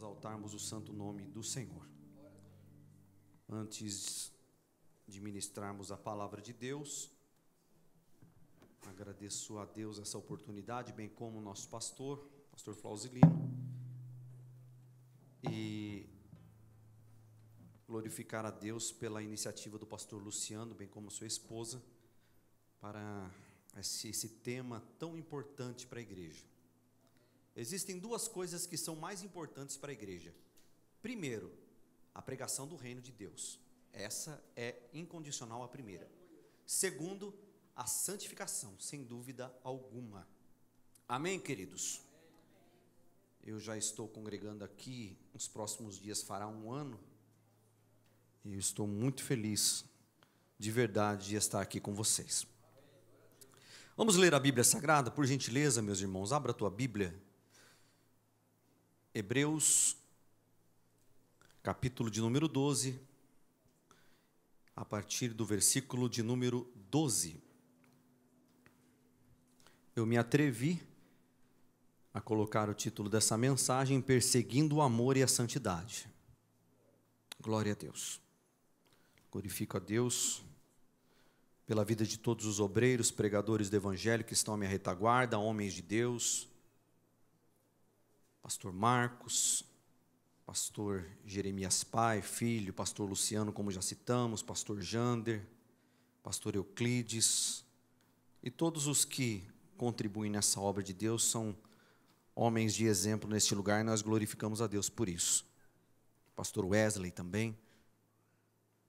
exaltarmos o santo nome do Senhor. Antes de ministrarmos a palavra de Deus, agradeço a Deus essa oportunidade, bem como o nosso pastor Flauzilino, e glorificar a Deus pela iniciativa do pastor Luciano, bem como sua esposa, para esse tema tão importante para a igreja. Existem duas coisas que são mais importantes para a igreja. Primeiro, a pregação do reino de Deus. Essa é incondicional a primeira. Segundo, a santificação, sem dúvida alguma. Amém, queridos? Eu já estou congregando aqui, nos próximos dias fará um ano, e eu estou muito feliz, de verdade, de estar aqui com vocês. Vamos ler a Bíblia Sagrada, por gentileza, meus irmãos. Abra a tua Bíblia. Hebreus, capítulo de número 12, a partir do versículo de número 12. Eu me atrevi a colocar o título dessa mensagem, Perseguindo o Amor e a Santidade. Glória a Deus. Glorifico a Deus pela vida de todos os obreiros, pregadores do Evangelho que estão à minha retaguarda, homens de Deus, pastor Marcos, pastor Jeremias pai, filho, pastor Luciano, como já citamos, pastor Jander, pastor Euclides, e todos os que contribuem nessa obra de Deus são homens de exemplo neste lugar, e nós glorificamos a Deus por isso. Pastor Wesley também,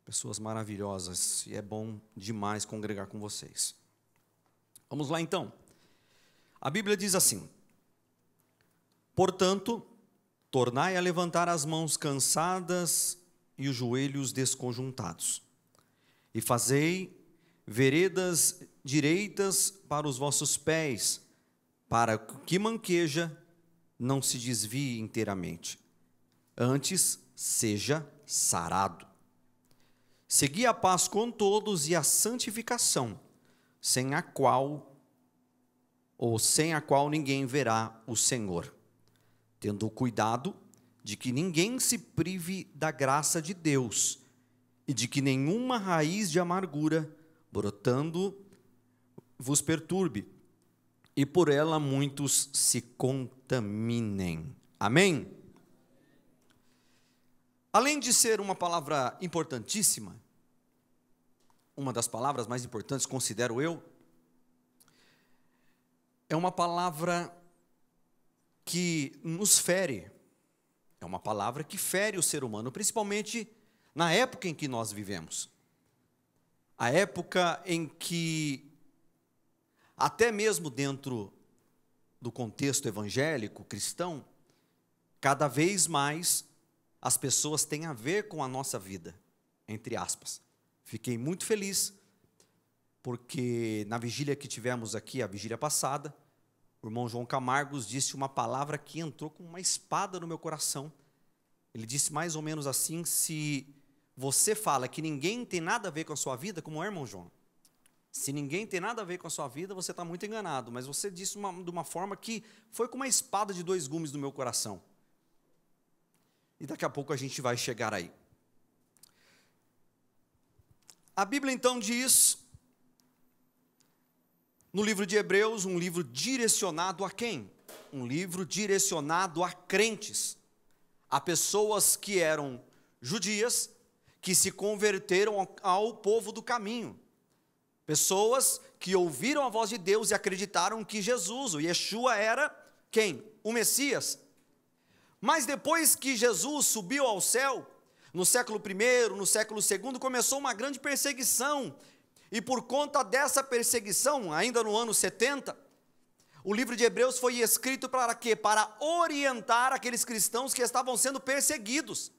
pessoas maravilhosas, e é bom demais congregar com vocês. Vamos lá então. A Bíblia diz assim: portanto, tornai a levantar as mãos cansadas e os joelhos desconjuntados, e fazei veredas direitas para os vossos pés, para que manqueja não se desvie inteiramente, antes seja sarado. Segui a paz com todos e a santificação, sem a qual ninguém verá o Senhor, tendo cuidado de que ninguém se prive da graça de Deus, e de que nenhuma raiz de amargura, brotando, vos perturbe, e por ela muitos se contaminem. Amém? Além de ser uma palavra importantíssima, uma das palavras mais importantes, considero eu, é uma palavra que nos fere, é uma palavra que fere o ser humano, principalmente na época em que nós vivemos. A época em que, até mesmo dentro do contexto evangélico, cristão, cada vez mais as pessoas têm a ver com a nossa vida, entre aspas. Fiquei muito feliz, porque na vigília que tivemos aqui, a vigília passada, o irmão João Camargos disse uma palavra que entrou com uma espada no meu coração. Ele disse mais ou menos assim: se você fala que ninguém tem nada a ver com a sua vida, como é, irmão João? Se ninguém tem nada a ver com a sua vida, você está muito enganado. Mas você disse de uma forma que foi com uma espada de 2 gumes no meu coração. E daqui a pouco a gente vai chegar aí. A Bíblia então diz, no livro de Hebreus, um livro direcionado a quem? Um livro direcionado a crentes, a pessoas que eram judias, que se converteram ao povo do caminho, pessoas que ouviram a voz de Deus e acreditaram que Jesus, o Yeshua, era quem? O Messias. Mas depois que Jesus subiu ao céu, no século I, no século II, começou uma grande perseguição. E por conta dessa perseguição, ainda no ano 70, o livro de Hebreus foi escrito para quê? Para orientar aqueles cristãos que estavam sendo perseguidos.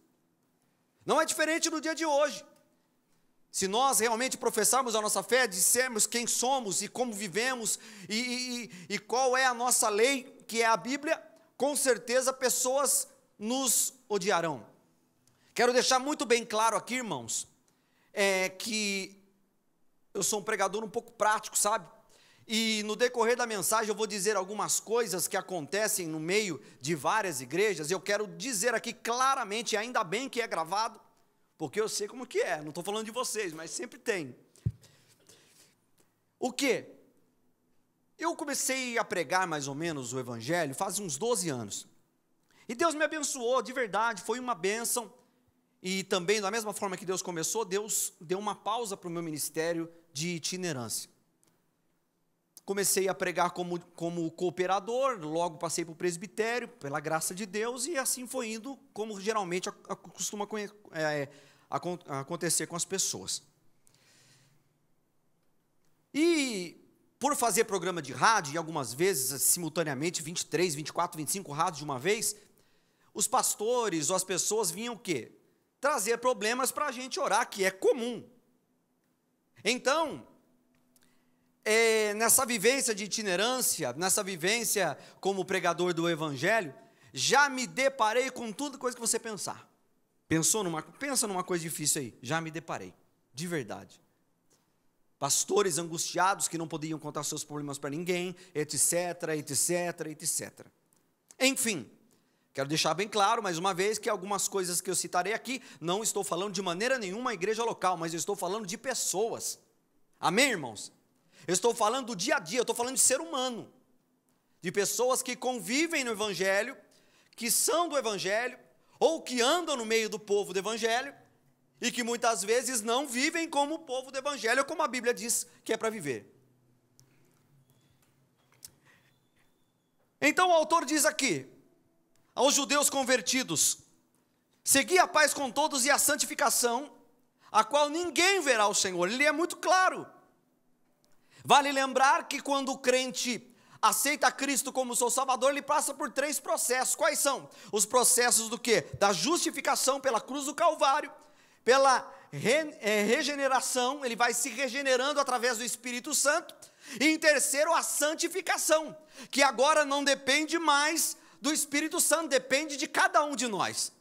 Não é diferente no dia de hoje. Se nós realmente professarmos a nossa fé, dissermos quem somos e como vivemos, e qual é a nossa lei, que é a Bíblia, com certeza pessoas nos odiarão. Quero deixar muito bem claro aqui, irmãos, que eu sou um pregador um pouco prático, sabe? E no decorrer da mensagem eu vou dizer algumas coisas que acontecem no meio de várias igrejas. Eu quero dizer aqui claramente, ainda bem que é gravado, porque eu sei como que é, não estou falando de vocês, mas sempre tem. O quê? Eu comecei a pregar mais ou menos o evangelho faz uns 12 anos. E Deus me abençoou, de verdade, foi uma bênção. E também, da mesma forma que Deus começou, Deus deu uma pausa para o meu ministério de itinerância. Comecei a pregar como cooperador, logo passei para o presbitério, pela graça de Deus, e assim foi indo, como geralmente costuma acontecer com as pessoas. E por fazer programa de rádio, e algumas vezes, simultaneamente, 23, 24, 25 rádios de uma vez, os pastores ou as pessoas vinham o quê? Trazer problemas para a gente orar, que é comum. Então, nessa vivência de itinerância, nessa vivência como pregador do evangelho, já me deparei com tudo coisa que você pensar. Pensa numa coisa difícil aí, já me deparei, de verdade. Pastores angustiados que não podiam contar seus problemas para ninguém, etc, etc, etc. Enfim, quero deixar bem claro, mais uma vez, que algumas coisas que eu citarei aqui, não estou falando de maneira nenhuma a igreja local, mas eu estou falando de pessoas. Amém, irmãos? Eu estou falando do dia a dia, eu estou falando de ser humano, de pessoas que convivem no evangelho, que são do evangelho, ou que andam no meio do povo do evangelho, e que muitas vezes não vivem como o povo do evangelho, como a Bíblia diz que é para viver. Então o autor diz aqui, aos judeus convertidos, segui a paz com todos e a santificação, a qual ninguém verá o Senhor. Ele é muito claro. Vale lembrar que quando o crente aceita Cristo como seu Salvador, ele passa por 3 processos. Quais são? Os processos do quê? Da justificação pela cruz do Calvário, pela regeneração, ele vai se regenerando através do Espírito Santo, e em terceiro, a santificação, que agora não depende mais do Espírito Santo, depende de cada um de nós.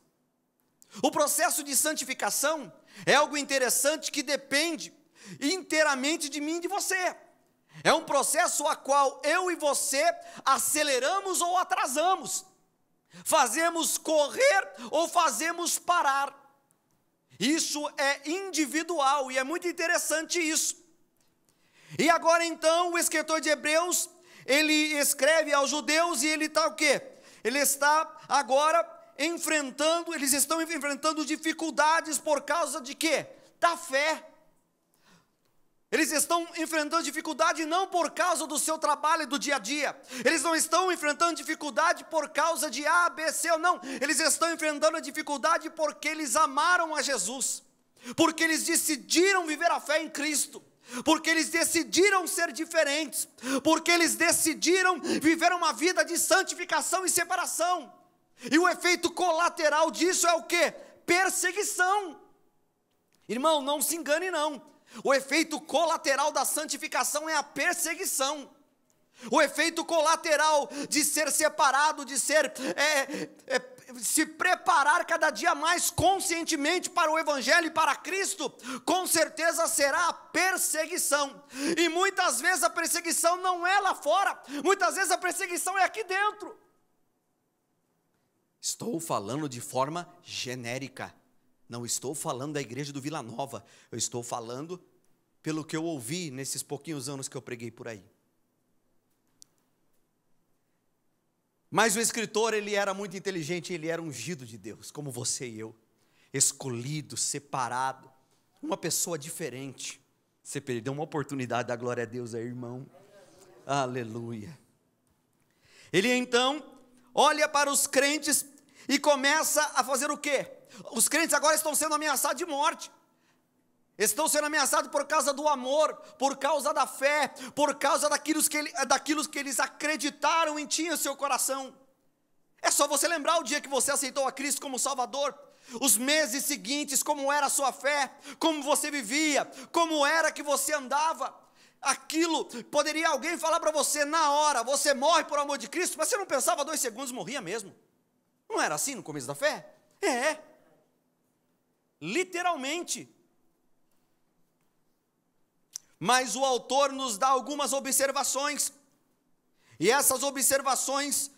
O processo de santificação é algo interessante que depende inteiramente de mim e de você. É um processo a qual eu e você aceleramos ou atrasamos, fazemos correr ou fazemos parar. Isso é individual e é muito interessante isso. E agora então o escritor de Hebreus, ele escreve aos judeus e ele está o quê? Ele está agora eles estão enfrentando dificuldades por causa de quê? Da fé. Eles estão enfrentando dificuldade não por causa do seu trabalho do dia a dia. Eles não estão enfrentando dificuldade por causa de A, B, C ou não. Eles estão enfrentando a dificuldade porque eles amaram a Jesus. Porque eles decidiram viver a fé em Cristo. Porque eles decidiram ser diferentes. Porque eles decidiram viver uma vida de santificação e separação. E o efeito colateral disso é o quê? Perseguição. Irmão, não se engane não. O efeito colateral da santificação é a perseguição. O efeito colateral de ser separado, de se preparar cada dia mais conscientemente para o Evangelho e para Cristo, com certeza será a perseguição. E muitas vezes a perseguição não é lá fora, muitas vezes a perseguição é aqui dentro. Estou falando de forma genérica. Não estou falando da igreja do Vila Nova, eu estou falando pelo que eu ouvi nesses pouquinhos anos que eu preguei por aí. Mas o escritor, ele era muito inteligente, ele era ungido de Deus, como você e eu, escolhido, separado, uma pessoa diferente. Você perdeu uma oportunidade da glória a Deus aí, irmão. Aleluia. Ele então olha para os crentes e começa a fazer o quê? Os crentes agora estão sendo ameaçados de morte. Estão sendo ameaçados por causa do amor, por causa da fé, por causa daquilo que eles acreditaram em ti em seu coração. É só você lembrar o dia que você aceitou a Cristo como Salvador, os meses seguintes, como era a sua fé, como você vivia, como era que você andava. Aquilo, poderia alguém falar para você na hora, você morre por amor de Cristo, mas você não pensava 2 segundos, morria mesmo. Não era assim no começo da fé? É. Literalmente. mas o autor nos dá algumas observações, e essas observações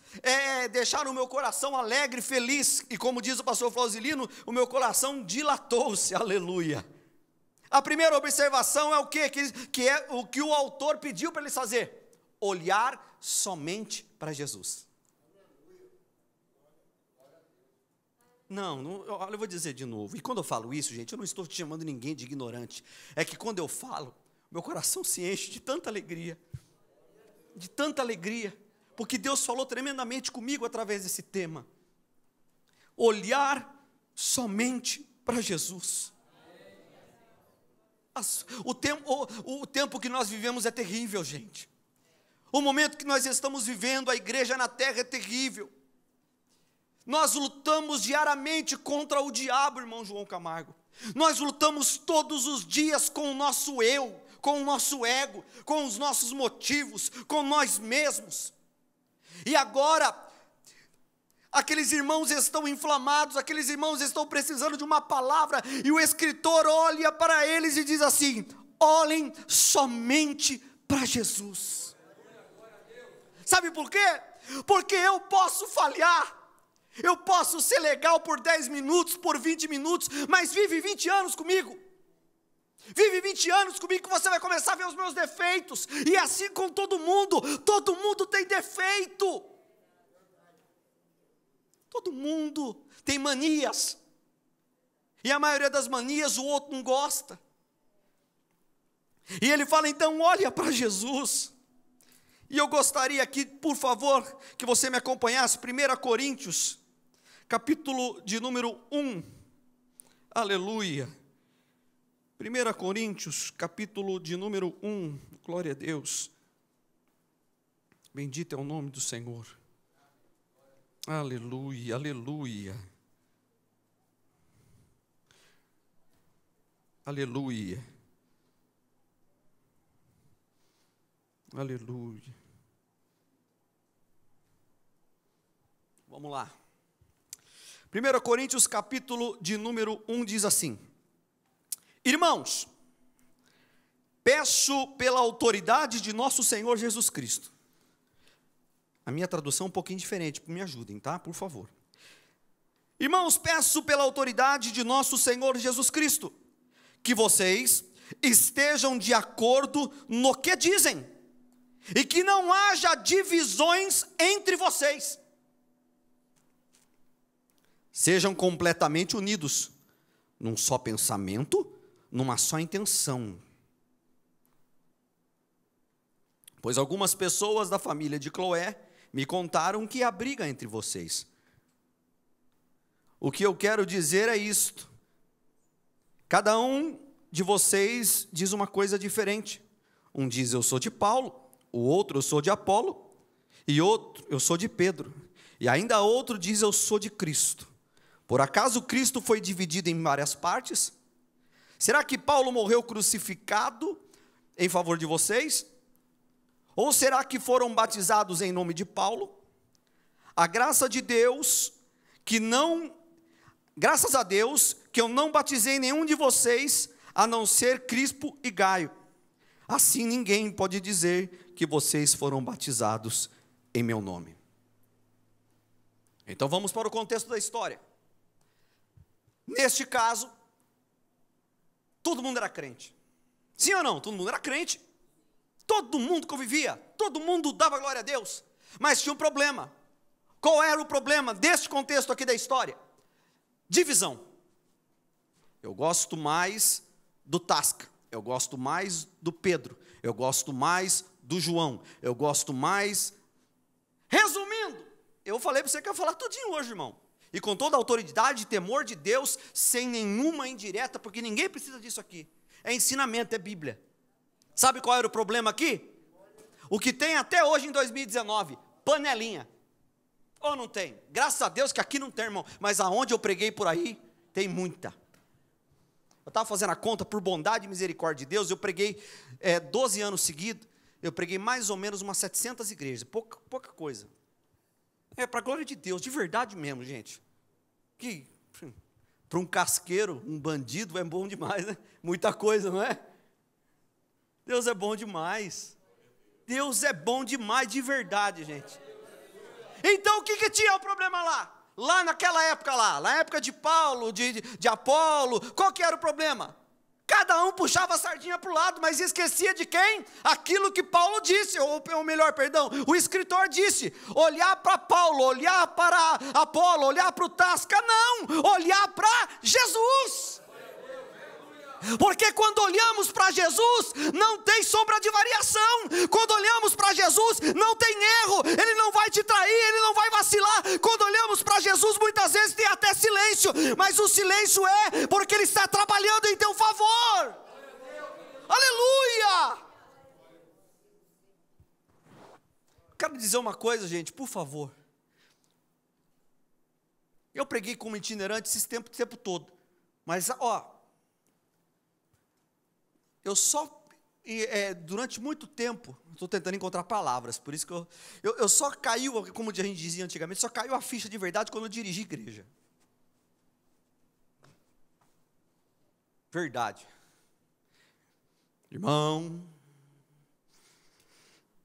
deixaram o meu coração alegre, feliz, e como diz o pastor Flausilino, o meu coração dilatou-se, aleluia. A primeira observação é o quê? Que é o que o autor pediu para eles fazer: olhar somente para Jesus. Não, olha, eu vou dizer de novo, e quando eu falo isso, gente, eu não estou chamando ninguém de ignorante, é que quando eu falo, meu coração se enche de tanta alegria, porque Deus falou tremendamente comigo através desse tema. Olhar somente para Jesus. O tempo que nós vivemos é terrível, gente. O momento que nós estamos vivendo, a igreja na terra é terrível. Nós lutamos diariamente contra o diabo, irmão João Camargo. Nós lutamos todos os dias com o nosso eu, com o nosso ego, com os nossos motivos, com nós mesmos. E agora, aqueles irmãos estão inflamados, aqueles irmãos estão precisando de uma palavra, e o escritor olha para eles e diz assim: olhem somente para Jesus. Sabe por quê? Porque eu posso falhar, eu posso ser legal por 10 minutos, por 20 minutos, mas vive 20 anos comigo. Vive 20 anos comigo que você vai começar a ver os meus defeitos. E assim com todo mundo tem defeito. Todo mundo tem manias. E a maioria das manias o outro não gosta. E ele fala, então olha para Jesus. E eu gostaria aqui, por favor, que você me acompanhasse, 1 Coríntios, capítulo de número 1, aleluia, 1 Coríntios, capítulo de número 1, glória a Deus, bendito é o nome do Senhor, aleluia, aleluia, aleluia, aleluia. Vamos lá. 1 Coríntios capítulo de número 1 diz assim: irmãos, peço pela autoridade de nosso Senhor Jesus Cristo. A minha tradução é um pouquinho diferente, me ajudem, tá? Por favor. Irmãos, peço pela autoridade de nosso Senhor Jesus Cristo, que vocês estejam de acordo no que dizem, e que não haja divisões entre vocês. Sejam completamente unidos, num só pensamento, numa só intenção. Pois algumas pessoas da família de Cloé me contaram que há briga entre vocês. O que eu quero dizer é isto: cada um de vocês diz uma coisa diferente. Um diz eu sou de Paulo, o outro eu sou de Apolo, e outro eu sou de Pedro, e ainda outro diz eu sou de Cristo. Por acaso Cristo foi dividido em várias partes? Será que Paulo morreu crucificado em favor de vocês? Ou será que foram batizados em nome de Paulo? A graça de Deus, graças a Deus, que eu não batizei nenhum de vocês, a não ser Crispo e Gaio. Assim ninguém pode dizer que vocês foram batizados em meu nome. Então vamos para o contexto da história. Neste caso, todo mundo era crente. Sim ou não? Todo mundo era crente. Todo mundo convivia, todo mundo dava glória a Deus. Mas tinha um problema. Qual era o problema deste contexto aqui da história? Divisão. Eu gosto mais do Tasca, eu gosto mais do Pedro, eu gosto mais do João, eu gosto mais... Resumindo, eu falei para você que eu ia falar tudinho hoje, irmão. E com toda a autoridade e temor de Deus, sem nenhuma indireta, porque ninguém precisa disso aqui. É ensinamento, é Bíblia. Sabe qual era o problema aqui? O que tem até hoje em 2019, panelinha. Ou não tem? Graças a Deus que aqui não tem, irmão. Mas aonde eu preguei por aí, tem muita. Eu estava fazendo a conta, por bondade e misericórdia de Deus, eu preguei 12 anos seguidos, eu preguei mais ou menos umas 700 igrejas, pouca coisa. Para a glória de Deus, de verdade mesmo, gente. Que para um casqueiro, um bandido, é bom demais, né? Muita coisa, não é? Deus é bom demais. Deus é bom demais, de verdade, gente. Então o que tinha o problema lá? Lá naquela época lá, na época de Paulo, de Apolo, qual que era o problema? Cada um puxava a sardinha para o lado, mas esquecia de quem? Aquilo que Paulo disse, ou melhor, perdão, o escritor disse, olhar para Paulo, olhar para Apolo, olhar para o Tasca, não, olhar para Jesus. Porque quando olhamos para Jesus, não tem sombra de variação. Quando olhamos para Jesus, não tem erro. Ele não vai te trair, ele não vai vacilar. Quando olhamos para Jesus, muitas vezes tem até silêncio, mas o silêncio é porque ele está trabalhando em teu favor. Aleluia! Quero dizer uma coisa, gente, por favor. Eu preguei como itinerante esse tempo todo, mas eu só, durante muito tempo, estou tentando encontrar palavras, por isso que eu só caiu, como a gente dizia antigamente, só caiu a ficha de verdade quando eu dirigi igreja. Verdade. Irmão,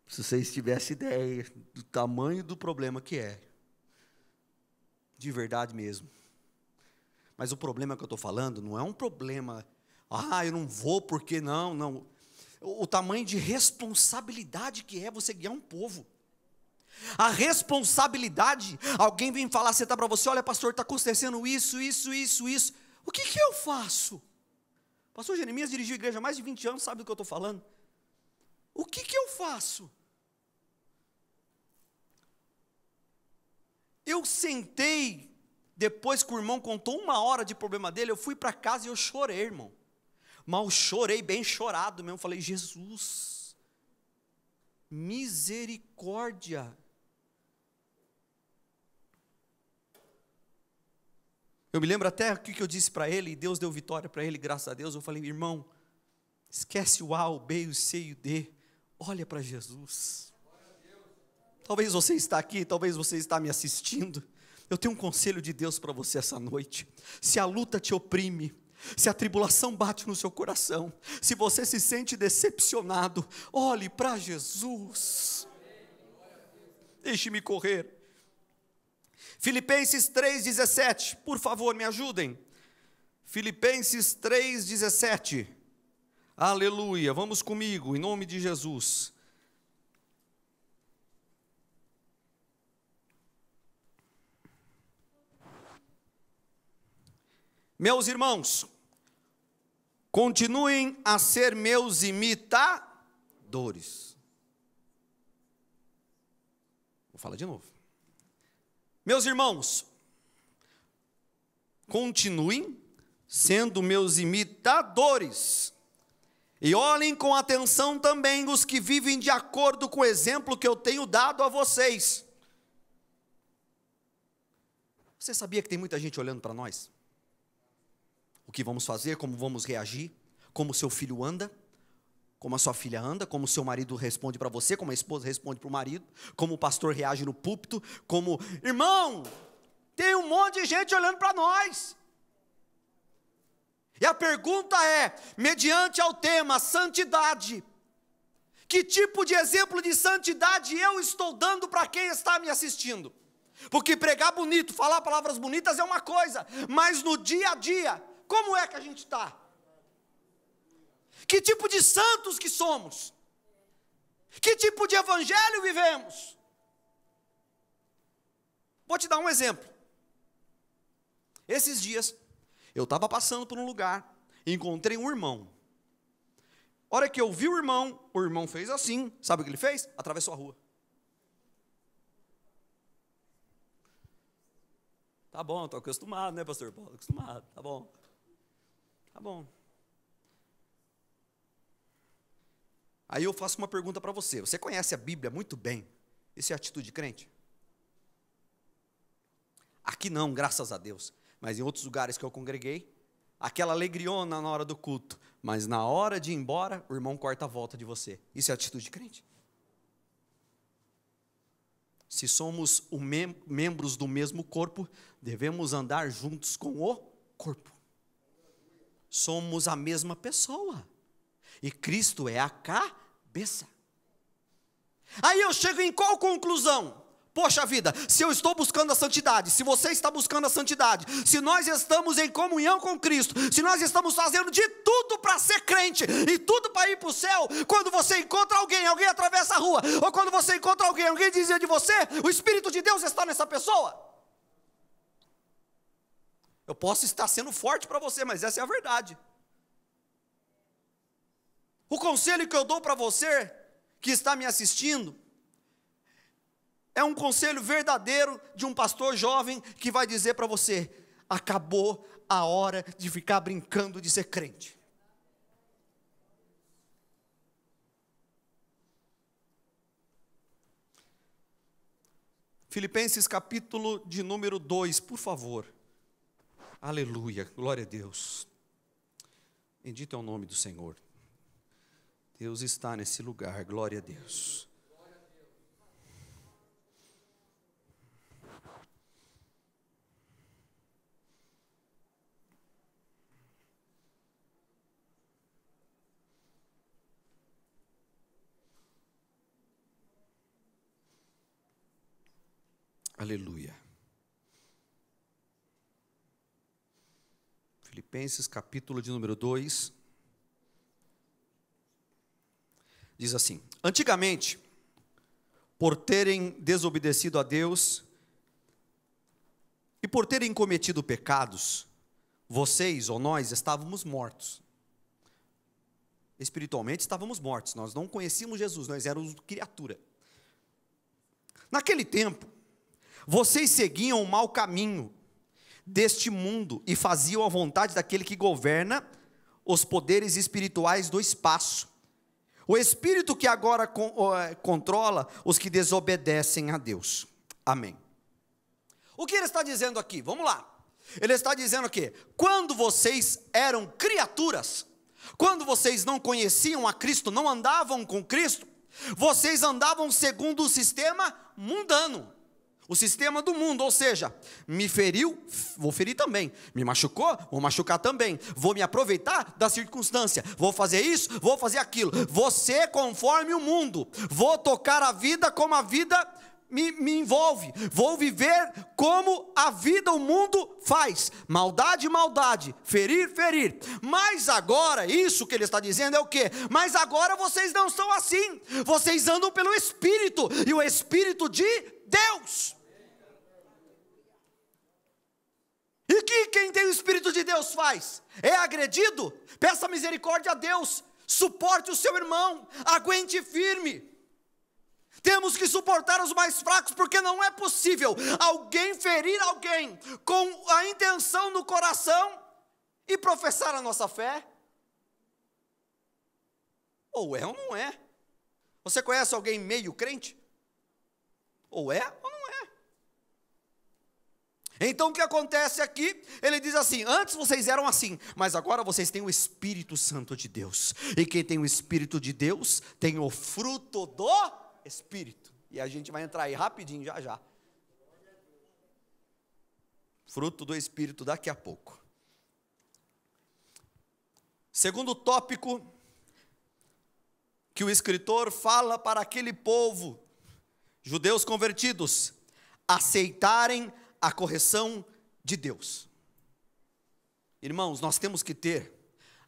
se vocês tivessem ideia do tamanho do problema que é, de verdade mesmo. Mas o problema que eu estou falando não é um problema... eu não vou porque não. O tamanho de responsabilidade que é você guiar um povo. A responsabilidade, alguém vem falar, sentar para você, olha pastor, está acontecendo isso. O que eu faço? Pastor Jeremias dirigiu a igreja há mais de 20 anos, sabe do que eu estou falando? O que eu faço? Eu sentei, depois que o irmão contou 1 hora de problema dele, eu fui para casa e eu chorei, irmão. Mas eu chorei bem chorado mesmo, falei, Jesus, misericórdia. Eu me lembro até o que eu disse para ele, e Deus deu vitória para ele, graças a Deus. Eu falei, irmão, esquece o A, o B, o C e o D, olha para Jesus. Talvez você está aqui, talvez você está me assistindo. Eu tenho um conselho de Deus para você essa noite. Se a luta te oprime, se a tribulação bate no seu coração, se você se sente decepcionado, olhe para Jesus. Deixe-me correr. Filipenses 3,17, por favor, me ajudem. Filipenses 3,17. Aleluia, vamos comigo, em nome de Jesus. Meus irmãos, continuem a ser meus imitadores. Vou falar de novo. Meus irmãos, continuem sendo meus imitadores. E olhem com atenção também os que vivem de acordo com o exemplo que eu tenho dado a vocês. Você sabia que tem muita gente olhando para nós? O que vamos fazer, como vamos reagir, como seu filho anda, como a sua filha anda, como o seu marido responde para você, como a esposa responde para o marido, como o pastor reage no púlpito, como... Irmão, tem um monte de gente olhando para nós. E a pergunta é, mediante ao tema santidade, que tipo de exemplo de santidade eu estou dando para quem está me assistindo? Porque pregar bonito, falar palavras bonitas é uma coisa, mas no dia a dia, como é que a gente está? Que tipo de santos que somos? Que tipo de evangelho vivemos? Vou te dar um exemplo. Esses dias, eu estava passando por um lugar, e encontrei um irmão. A hora que eu vi o irmão fez assim, sabe o que ele fez? Atravessou a rua. Tá bom, estou acostumado, né, pastor Paulo? Acostumado, tá bom. Tá bom. Aí eu faço uma pergunta para você. Você conhece a Bíblia muito bem? Isso é atitude de crente? Aqui não, graças a Deus. Mas em outros lugares que eu congreguei, aquela alegriona na hora do culto. Mas na hora de ir embora, o irmão corta a volta de você. Isso é atitude de crente? Se somos membros do mesmo corpo, devemos andar juntos com o corpo. Somos a mesma pessoa. E Cristo é a cabeça. Aí eu chego em qual conclusão? Poxa vida, se eu estou buscando a santidade, se você está buscando a santidade, se nós estamos em comunhão com Cristo, se nós estamos fazendo de tudo para ser crente, e tudo para ir para o céu, quando você encontra alguém atravessa a rua, ou quando você encontra alguém dizia de você, o Espírito de Deus está nessa pessoa. Eu posso estar sendo forte para você, mas essa é a verdade. O conselho que eu dou para você, que está me assistindo, é um conselho verdadeiro de um pastor jovem que vai dizer para você: acabou a hora de ficar brincando de ser crente. Filipenses capítulo de número 2, por favor. Aleluia, glória a Deus. Bendito é o nome do Senhor. Deus está nesse lugar, glória a Deus. Aleluia. Filipenses capítulo de número 2. Diz assim: antigamente, por terem desobedecido a Deus e por terem cometido pecados, vocês ou nós estávamos mortos. Espiritualmente estávamos mortos, nós não conhecíamos Jesus, nós éramos criatura. Naquele tempo, vocês seguiam o mau caminho deste mundo e faziam a vontade daquele que governa os poderes espirituais do espaço. O espírito que agora controla os que desobedecem a Deus. Amém. O que ele está dizendo aqui? Vamos lá. Ele está dizendo que quando vocês eram criaturas, quando vocês não conheciam a Cristo, não andavam com Cristo, vocês andavam segundo o sistema mundano. O sistema do mundo, ou seja, me feriu, vou ferir também, me machucou, vou machucar também, vou me aproveitar da circunstância, vou fazer isso, vou fazer aquilo, vou ser conforme o mundo, vou tocar a vida como a vida me envolve, vou viver como a vida, o mundo faz, maldade, maldade, ferir, ferir, mas agora, isso que ele está dizendo é o quê? Mas agora vocês não são assim, vocês andam pelo Espírito, e o Espírito de Deus. E que quem tem o Espírito de Deus faz? É agredido? Peça misericórdia a Deus, suporte o seu irmão, aguente firme. Temos que suportar os mais fracos, porque não é possível alguém ferir alguém com a intenção no coração e professar a nossa fé. Ou é ou não é. Você conhece alguém meio crente? Ou é ou não é. Então o que acontece aqui? Ele diz assim: antes vocês eram assim, mas agora vocês têm o Espírito Santo de Deus. E quem tem o Espírito de Deus tem o fruto do Espírito. E a gente vai entrar aí rapidinho, já já. Fruto do Espírito daqui a pouco. Segundo tópico que o escritor fala para aquele povo, judeus convertidos, aceitarem a correção de Deus. Irmãos, nós temos que ter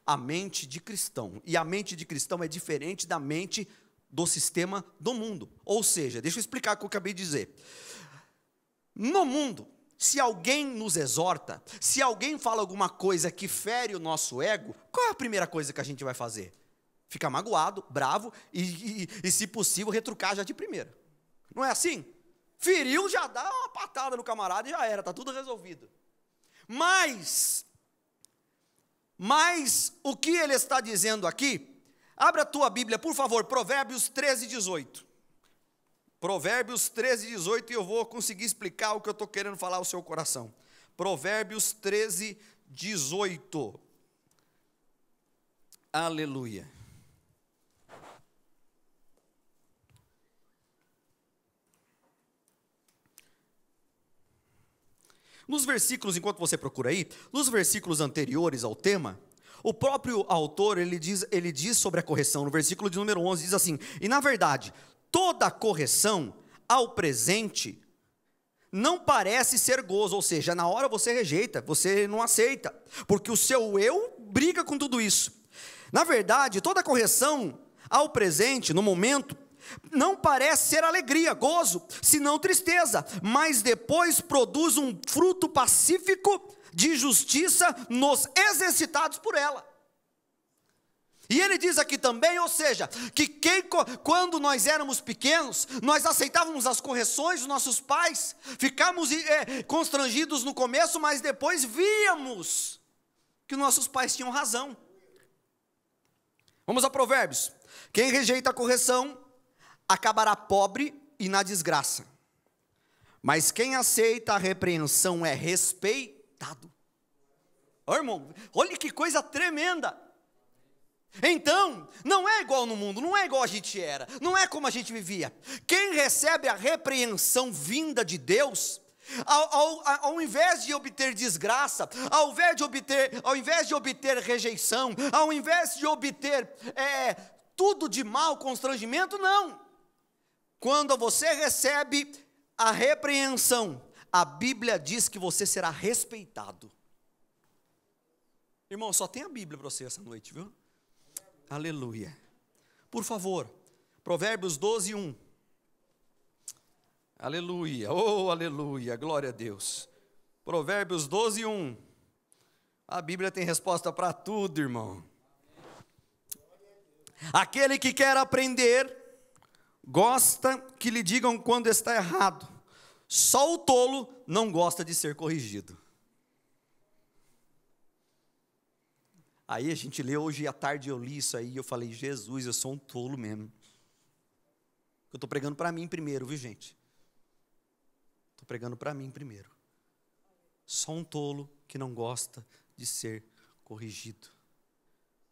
a mente de cristão, e a mente de cristão é diferente da mente do sistema do mundo. Ou seja, deixa eu explicar o que eu acabei de dizer. No mundo, se alguém nos exorta, se alguém fala alguma coisa que fere o nosso ego, qual é a primeira coisa que a gente vai fazer? Ficar magoado, bravo e se possível, retrucar já de primeira. Não é assim? Feriu, já dá uma patada no camarada e já era, está tudo resolvido. Mas o que ele está dizendo aqui, abra a tua Bíblia, por favor, Provérbios 13, 18. Provérbios 13, 18, e eu vou conseguir explicar o que eu estou querendo falar ao seu coração. Provérbios 13, 18. Aleluia. Nos versículos, enquanto você procura aí, nos versículos anteriores ao tema, O próprio autor, ele diz sobre a correção, no versículo de número 11, diz assim: e na verdade, toda correção ao presente não parece ser gozo, ou seja, na hora você rejeita, você não aceita, porque o seu eu briga com tudo isso. Na verdade, toda correção ao presente, no momento, não parece ser alegria, gozo, senão tristeza, mas depois produz um fruto pacífico de justiça nos exercitados por ela. E ele diz aqui também, ou seja, que quando nós éramos pequenos, nós aceitávamos as correções dos nossos pais, ficávamos constrangidos no começo, mas depois víamos que nossos pais tinham razão. Vamos a Provérbios. Quem rejeita a correção acabará pobre e na desgraça, mas quem aceita a repreensão é respeitado. Ô irmão, olha que coisa tremenda. Então, não é igual no mundo, não é igual a gente era, não é como a gente vivia. Quem recebe a repreensão vinda de Deus, ao invés de obter desgraça, ao invés de obter rejeição, ao invés de obter tudo de mal, constrangimento, não. Quando você recebe a repreensão, a Bíblia diz que você será respeitado. Irmão, só tem a Bíblia para você essa noite, viu? Aleluia. Por favor, Provérbios 12, 1. Aleluia, oh aleluia, glória a Deus. Provérbios 12, 1. A Bíblia tem resposta para tudo, irmão. Aquele que quer aprender, gosta que lhe digam quando está errado. Só o tolo não gosta de ser corrigido. Aí a gente lê hoje à tarde, eu li isso aí e eu falei: Jesus, eu sou um tolo mesmo. Eu estou pregando para mim primeiro, viu gente? Estou pregando para mim primeiro. Só um tolo que não gosta de ser corrigido.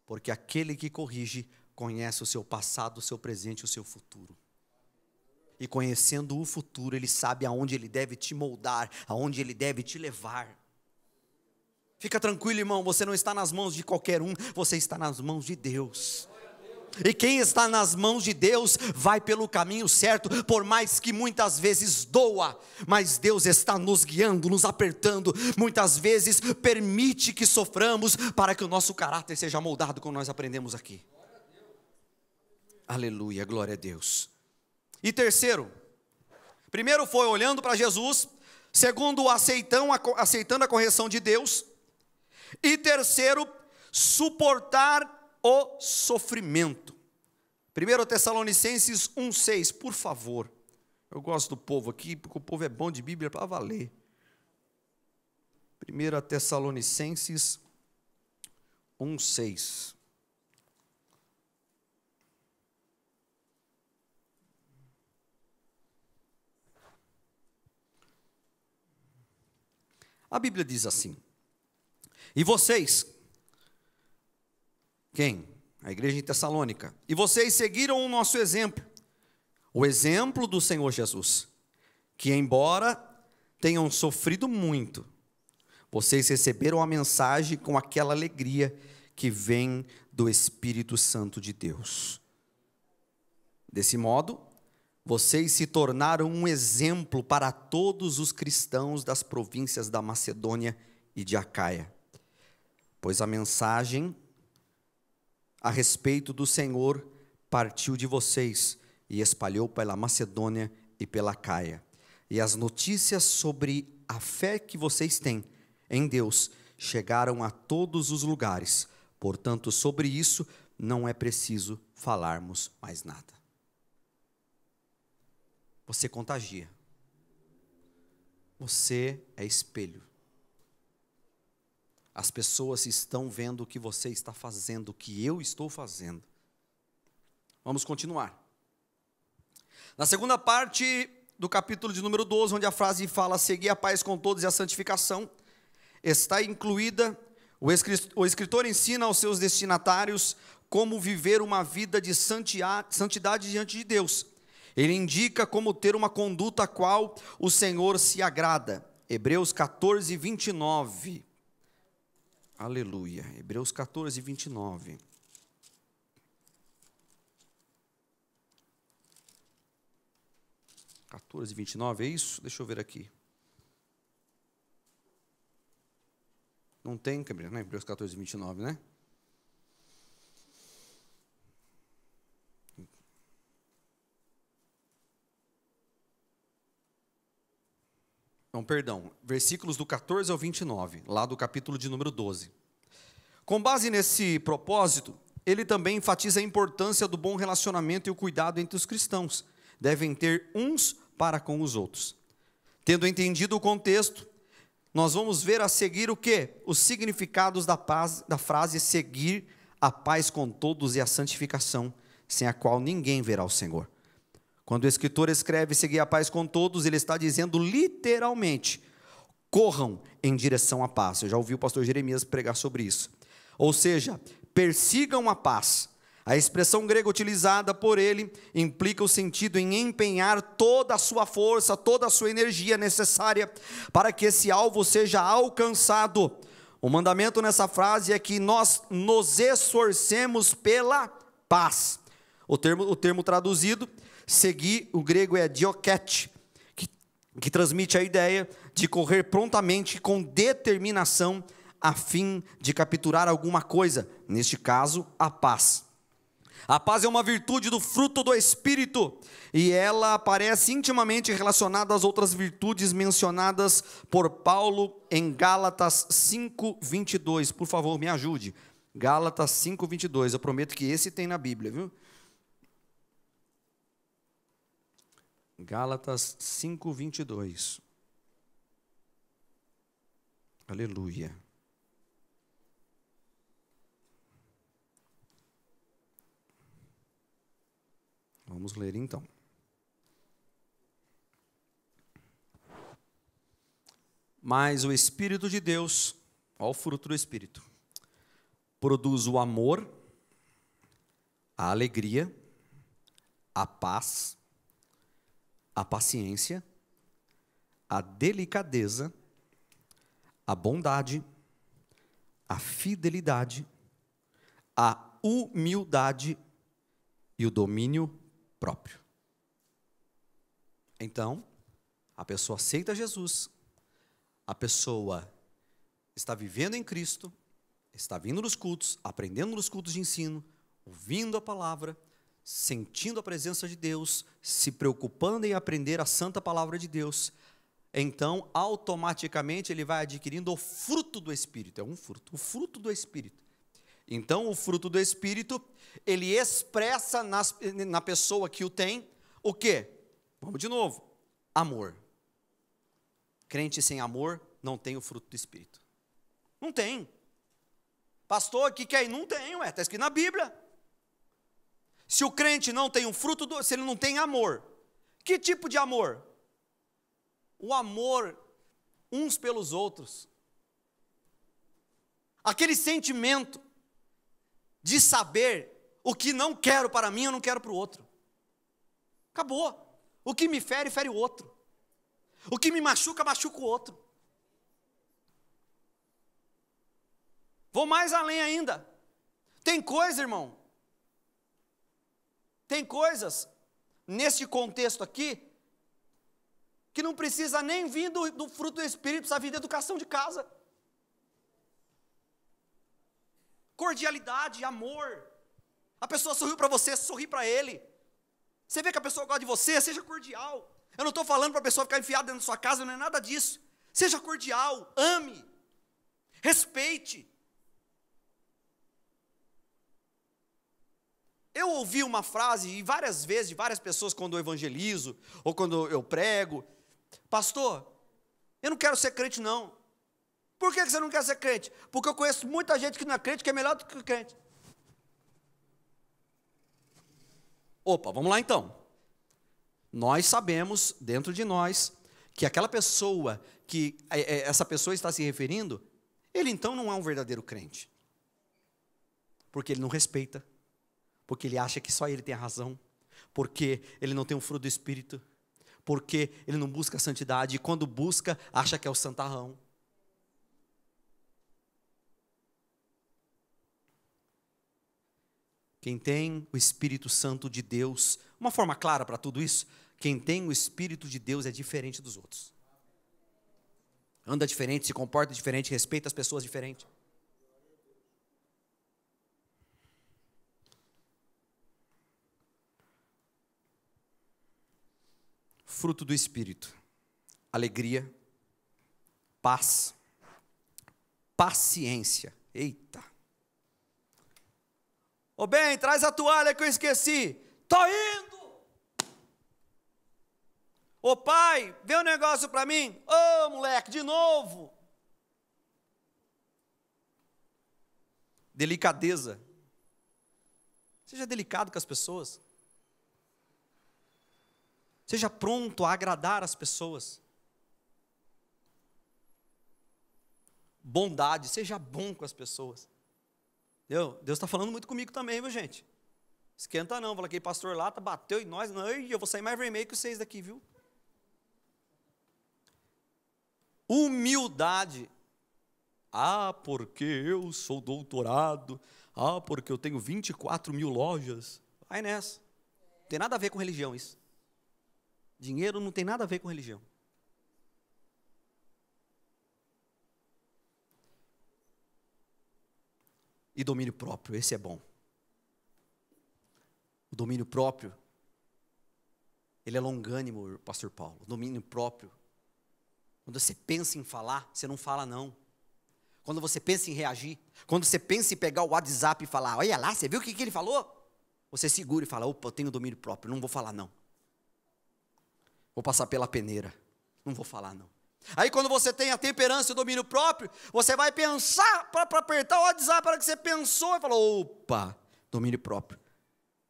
Porque aquele que corrige conhece o seu passado, o seu presente e o seu futuro. E conhecendo o futuro, ele sabe aonde ele deve te moldar, aonde ele deve te levar. Fica tranquilo, irmão, você não está nas mãos de qualquer um, você está nas mãos de Deus. E quem está nas mãos de Deus vai pelo caminho certo, por mais que muitas vezes doa, mas Deus está nos guiando, nos apertando, muitas vezes permite que soframos para que o nosso caráter seja moldado, como nós aprendemos aqui. Aleluia, glória a Deus. E terceiro, primeiro foi olhando para Jesus, segundo aceitando a correção de Deus, e terceiro, suportar o sofrimento. 1 Tessalonicenses 1,6, por favor. Eu gosto do povo aqui, porque o povo é bom de Bíblia para valer. 1 Tessalonicenses 1,6. A Bíblia diz assim: e vocês, quem? A igreja em Tessalônica. E vocês seguiram o nosso exemplo, o exemplo do Senhor Jesus, que embora tenham sofrido muito, vocês receberam a mensagem com aquela alegria que vem do Espírito Santo de Deus. Desse modo, vocês se tornaram um exemplo para todos os cristãos das províncias da Macedônia e de Acaia, pois a mensagem a respeito do Senhor partiu de vocês e espalhou pela Macedônia e pela Acaia. E as notícias sobre a fé que vocês têm em Deus chegaram a todos os lugares. Portanto, sobre isso não é preciso falarmos mais nada. Você contagia. Você é espelho. As pessoas estão vendo o que você está fazendo, o que eu estou fazendo. Vamos continuar. Na segunda parte do capítulo de número 12, onde a frase fala: segui a paz com todos e a santificação, está incluída, o escritor ensina aos seus destinatários como viver uma vida de santidade diante de Deus. Ele indica como ter uma conduta a qual o Senhor se agrada. Hebreus 14, 29. Aleluia. Hebreus 14, 29. (14, 29), é isso? Deixa eu ver aqui. Não tem, né? Hebreus 14, 29, né? Não, perdão. Versículos do 14 ao 29, lá do capítulo de número 12. Com base nesse propósito, ele também enfatiza a importância do bom relacionamento e o cuidado entre os cristãos. Devem ter uns para com os outros. Tendo entendido o contexto, nós vamos ver a seguir o quê? Os significados da frase seguir a paz com todos e a santificação, sem a qual ninguém verá o Senhor. Quando o escritor escreve seguir a paz com todos, ele está dizendo literalmente, corram em direção à paz. Eu já ouvi o pastor Jeremias pregar sobre isso. Ou seja, persigam a paz. A expressão grega utilizada por ele implica o sentido em empenhar toda a sua força, toda a sua energia necessária para que esse alvo seja alcançado. O mandamento nessa frase é que nós nos esforcemos pela paz. O termo traduzido, seguir, o grego é dioquete, que transmite a ideia de correr prontamente com determinação a fim de capturar alguma coisa, neste caso, a paz. A paz é uma virtude do fruto do Espírito, e ela aparece intimamente relacionada às outras virtudes mencionadas por Paulo em Gálatas 5:22. Por favor, me ajude. Gálatas 5:22, eu prometo que esse tem na Bíblia, viu? Gálatas 5:22. Aleluia. Vamos ler então. Mas o Espírito de Deus, olha o fruto do Espírito, produz o amor, a alegria, a paz, a paciência, a delicadeza, a bondade, a fidelidade, a humildade e o domínio próprio. Então, a pessoa aceita Jesus, a pessoa está vivendo em Cristo, está vindo nos cultos, aprendendo nos cultos de ensino, ouvindo a palavra, sentindo a presença de Deus, se preocupando em aprender a santa palavra de Deus, então, automaticamente, ele vai adquirindo o fruto do Espírito. É um fruto, o fruto do Espírito. Então, o fruto do Espírito, ele expressa na pessoa que o tem, o quê? Vamos de novo, amor. Crente sem amor não tem o fruto do Espírito. Não tem. Pastor, o que é? Não tem, está escrito na Bíblia. Se o crente não tem o fruto, se ele não tem amor, que tipo de amor? O amor uns pelos outros. Aquele sentimento de saber o que não quero para mim, eu não quero para o outro. Acabou. O que me fere, fere o outro. O que me machuca, machuca o outro. Vou mais além ainda. Tem coisa, irmão. Tem coisas, nesse contexto aqui, que não precisa nem vir do fruto do Espírito, precisa vir da educação de casa. Cordialidade, amor. A pessoa sorriu para você, sorri para ele. Você vê que a pessoa gosta de você, seja cordial. Eu não estou falando para a pessoa ficar enfiada dentro da sua casa, não é nada disso. Seja cordial, ame, respeite. Eu ouvi uma frase, e várias vezes, de várias pessoas, quando eu evangelizo, ou quando eu prego: pastor, eu não quero ser crente não. Por que você não quer ser crente? Porque eu conheço muita gente que não é crente, que é melhor do que crente. Opa, vamos lá então. Nós sabemos, dentro de nós, que aquela pessoa, que essa pessoa está se referindo, ele então não é um verdadeiro crente. Porque ele não respeita, porque ele acha que só ele tem a razão, porque ele não tem o fruto do Espírito, porque ele não busca a santidade, e quando busca, acha que é o santarrão. Quem tem o Espírito Santo de Deus, uma forma clara para tudo isso, quem tem o Espírito de Deus é diferente dos outros. Anda diferente, se comporta diferente, respeita as pessoas diferente. Fruto do Espírito: alegria, paz, paciência. Eita. Ô bem, traz a toalha que eu esqueci. Tô indo. Ô pai, vê um negócio para mim. Ô moleque, de novo. Delicadeza. Seja delicado com as pessoas. Seja pronto a agradar as pessoas. Bondade, seja bom com as pessoas. Deus está falando muito comigo também, viu gente? Esquenta não, fala que pastor lá, bateu em nós, não, eu vou sair mais vermelho que vocês daqui, viu? Humildade. Ah, porque eu sou doutorado. Ah, porque eu tenho 24 mil lojas. Vai nessa. Não tem nada a ver com religião isso. Dinheiro não tem nada a ver com religião. E domínio próprio, esse é bom. O domínio próprio, ele é longânimo, pastor Paulo. O domínio próprio, quando você pensa em falar, você não fala não. Quando você pensa em reagir, quando você pensa em pegar o WhatsApp e falar, olha lá, você viu o que ele falou? Você segura e fala, opa, eu tenho domínio próprio, não vou falar não. Vou passar pela peneira, não vou falar não. Aí quando você tem a temperança e o domínio próprio, você vai pensar para apertar o WhatsApp, para que você pensou e falou, opa, domínio próprio.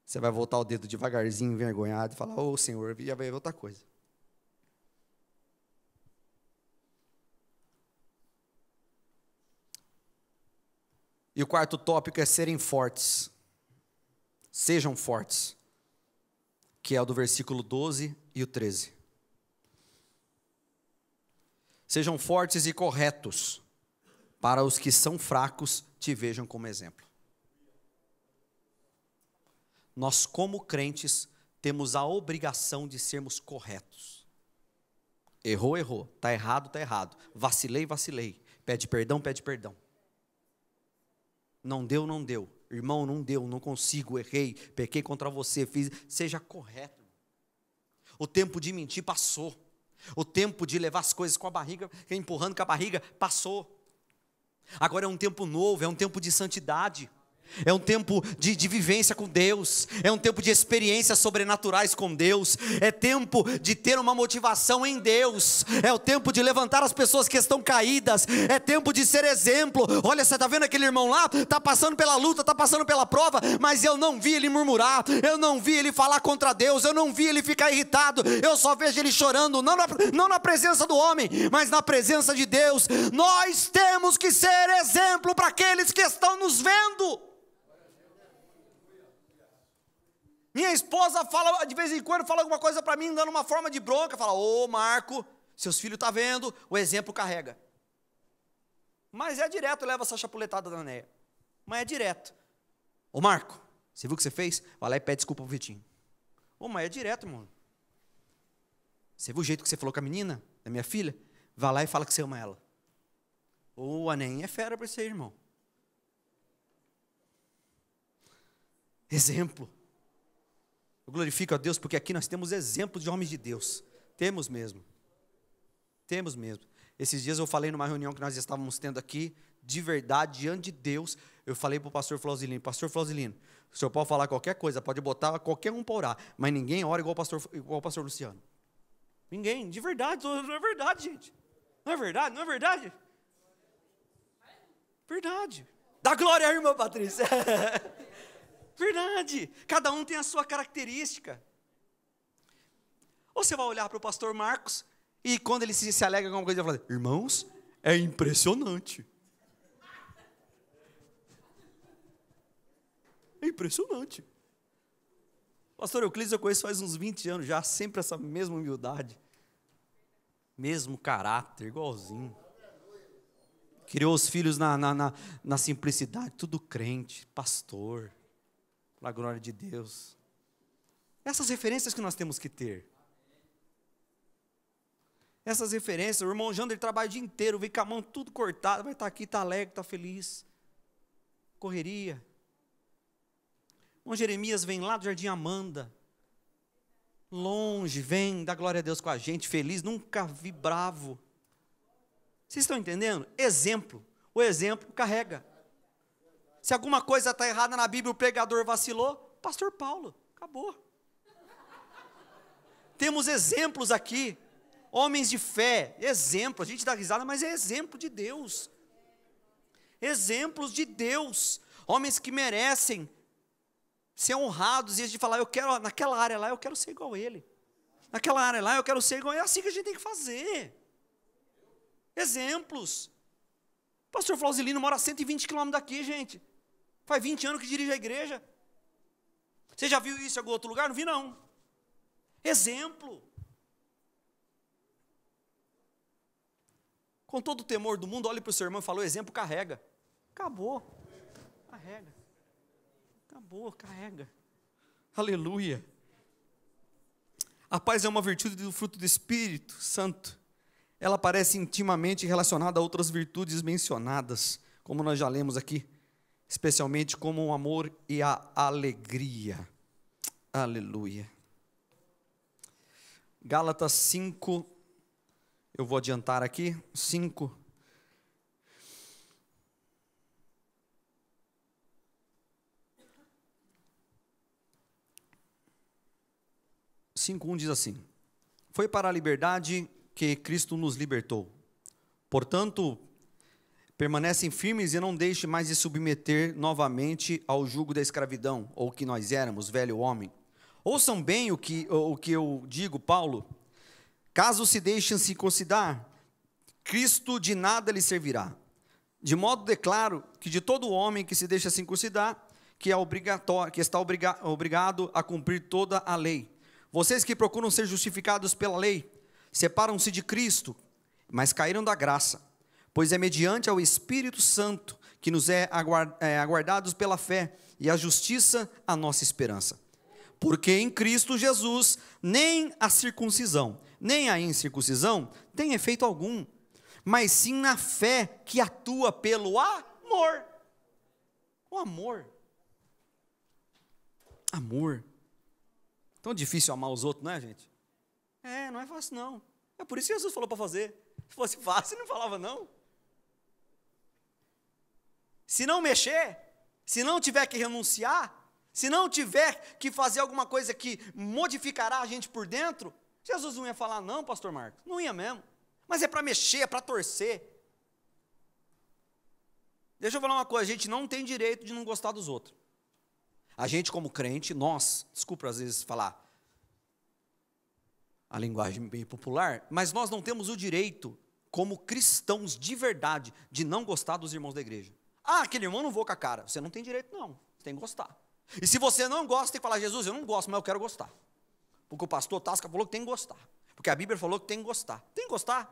Você vai voltar o dedo devagarzinho, envergonhado, e falar, ô Senhor, já vai ver outra coisa. E o quarto tópico é serem fortes. Sejam fortes. Que é o do versículo 12 e o 13. Sejam fortes e corretos, para os que são fracos te vejam como exemplo. Nós, como crentes, temos a obrigação de sermos corretos. Errou, errou. Está errado, está errado. Vacilei, vacilei. Pede perdão, pede perdão. Não deu, não deu. Irmão, não deu, não consigo, errei, pequei contra você, fiz. Seja correto. O tempo de mentir passou. O tempo de levar as coisas com a barriga, empurrando com a barriga, passou. Agora é um tempo novo, é um tempo de santidade. É um tempo de vivência com Deus. É um tempo de experiências sobrenaturais com Deus. É tempo de ter uma motivação em Deus. É o tempo de levantar as pessoas que estão caídas. É tempo de ser exemplo. Olha, você está vendo aquele irmão lá? Está passando pela luta, está passando pela prova, mas eu não vi ele murmurar. Eu não vi ele falar contra Deus. Eu não vi ele ficar irritado. Eu só vejo ele chorando, não na presença do homem, mas na presença de Deus. Nós temos que ser exemplo para aqueles que estão nos vendo. Minha esposa fala, de vez em quando, fala alguma coisa para mim, dando uma forma de bronca, fala, ô Marco, seus filhos estão vendo, o exemplo carrega. Mas é direto, leva essa chapuletada da Néia. Mas é direto. Ô Marco, você viu o que você fez? Vai lá e pede desculpa pro Vitinho. Ô, mas é direto, irmão. Você viu o jeito que você falou com a menina, da minha filha? Vai lá e fala que você ama ela. Ô, a Neinha é fera para você, irmão. Exemplo. Eu glorifico a Deus porque aqui nós temos exemplos de homens de Deus. Temos mesmo. Temos mesmo. Esses dias eu falei numa reunião que nós estávamos tendo aqui, de verdade, diante de Deus, eu falei para o pastor Flausilino, pastor Flausilino, o senhor pode falar qualquer coisa, pode botar qualquer um para orar, mas ninguém ora igual o pastor Luciano. Ninguém, de verdade, não é verdade, gente. Não é verdade, não é verdade? Verdade. Dá glória à irmã Patrícia. Verdade, cada um tem a sua característica. Ou você vai olhar para o pastor Marcos e quando ele se alegra com alguma coisa, ele vai falar, irmãos, é impressionante. É impressionante. Pastor Euclides eu conheço faz uns 20 anos já, sempre essa mesma humildade. Mesmo caráter, igualzinho. Criou os filhos na simplicidade, tudo crente, pastor. para a glória de Deus. Essas referências que nós temos que ter. Essas referências, o irmão Jander trabalha o dia inteiro, vem com a mão tudo cortada, vai estar aqui, está alegre, está feliz. Correria. O irmão Jeremias vem lá do Jardim Amanda, longe, vem, dá glória a Deus com a gente, feliz, nunca vi bravo. Vocês estão entendendo? Exemplo, o exemplo carrega. Se alguma coisa está errada na Bíblia, o pregador vacilou, pastor Paulo, acabou. Temos exemplos aqui, homens de fé, exemplo, a gente dá risada, mas é exemplo de Deus. Exemplos de Deus, homens que merecem ser honrados, e a gente falar, eu quero, naquela área lá, eu quero ser igual a ele. Naquela área lá, eu quero ser igual a ele. É assim que a gente tem que fazer. Exemplos. O pastor Flausilino mora a 120 quilômetros daqui, gente. Faz 20 anos que dirige a igreja. Você já viu isso em algum outro lugar? Não vi, não. Exemplo. Com todo o temor do mundo, olhe para o seu irmão e fala, o exemplo carrega. Acabou. Carrega. Acabou, carrega. Aleluia. A paz é uma virtude do fruto do Espírito Santo. Ela parece intimamente relacionada a outras virtudes mencionadas, como nós já lemos aqui, especialmente como o amor e a alegria. Aleluia. Gálatas 5, eu vou adiantar aqui, 5. Diz assim: foi para a liberdade que Cristo nos libertou. Portanto, permanecem firmes e não deixem mais de submeter novamente ao jugo da escravidão, ou que nós éramos, velho homem. Ouçam bem o que eu digo, Paulo. Caso se deixem circuncidar, Cristo de nada lhe servirá. De modo declaro que de todo homem que se deixa circuncidar, que está obrigado a cumprir toda a lei. Vocês que procuram ser justificados pela lei, separam-se de Cristo, mas caíram da graça, pois é mediante ao Espírito Santo que nos é aguardados pela fé e a justiça a nossa esperança. Porque em Cristo Jesus, nem a circuncisão, nem a incircuncisão tem efeito algum, mas sim na fé que atua pelo amor. O amor. Amor. Tão difícil amar os outros, não é, gente? Não é fácil, não. É por isso que Jesus falou para fazer. Se fosse fácil, não falava, não. Se não mexer, se não tiver que renunciar, se não tiver que fazer alguma coisa que modificará a gente por dentro, Jesus não ia falar, não, pastor Marcos. Não ia mesmo. Mas é para mexer, é para torcer. Deixa eu falar uma coisa, a gente não tem direito de não gostar dos outros. A gente como crente, desculpa às vezes falar a linguagem bem popular, mas nós não temos o direito, como cristãos de verdade, de não gostar dos irmãos da igreja. Aquele irmão não vou com a cara. Você não tem direito, não. Você tem que gostar. E se você não gosta, tem que falar, Jesus, eu não gosto, mas eu quero gostar. Porque o pastor Tasca falou que tem que gostar. Porque a Bíblia falou que tem que gostar. Tem que gostar.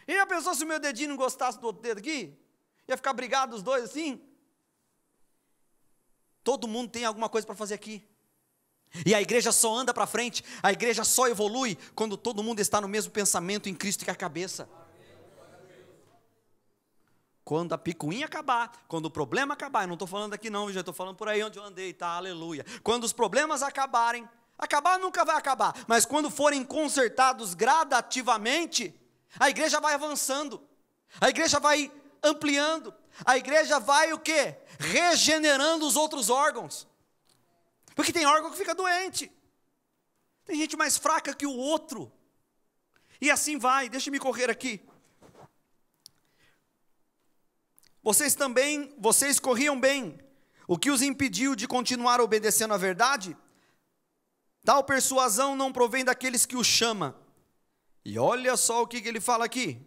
E a pessoa, se o meu dedinho não gostasse do outro dedo aqui, ia ficar brigado os dois assim? Todo mundo tem alguma coisa para fazer aqui. E a igreja só anda para frente, a igreja só evolui quando todo mundo está no mesmo pensamento em Cristo que é a cabeça. Quando a picuinha acabar, quando o problema acabar, eu não estou falando aqui não, já estou falando por aí onde eu andei, tá? Aleluia. Quando os problemas acabarem, acabar nunca vai acabar, mas quando forem consertados gradativamente, a igreja vai avançando, a igreja vai ampliando, a igreja vai o quê? Regenerando os outros órgãos. Porque tem órgão que fica doente. Tem gente mais fraca que o outro. E assim vai, deixa-me correr aqui. Vocês corriam bem. O que os impediu de continuar obedecendo à verdade? Tal persuasão não provém daqueles que o chamam. E olha só o que ele fala aqui.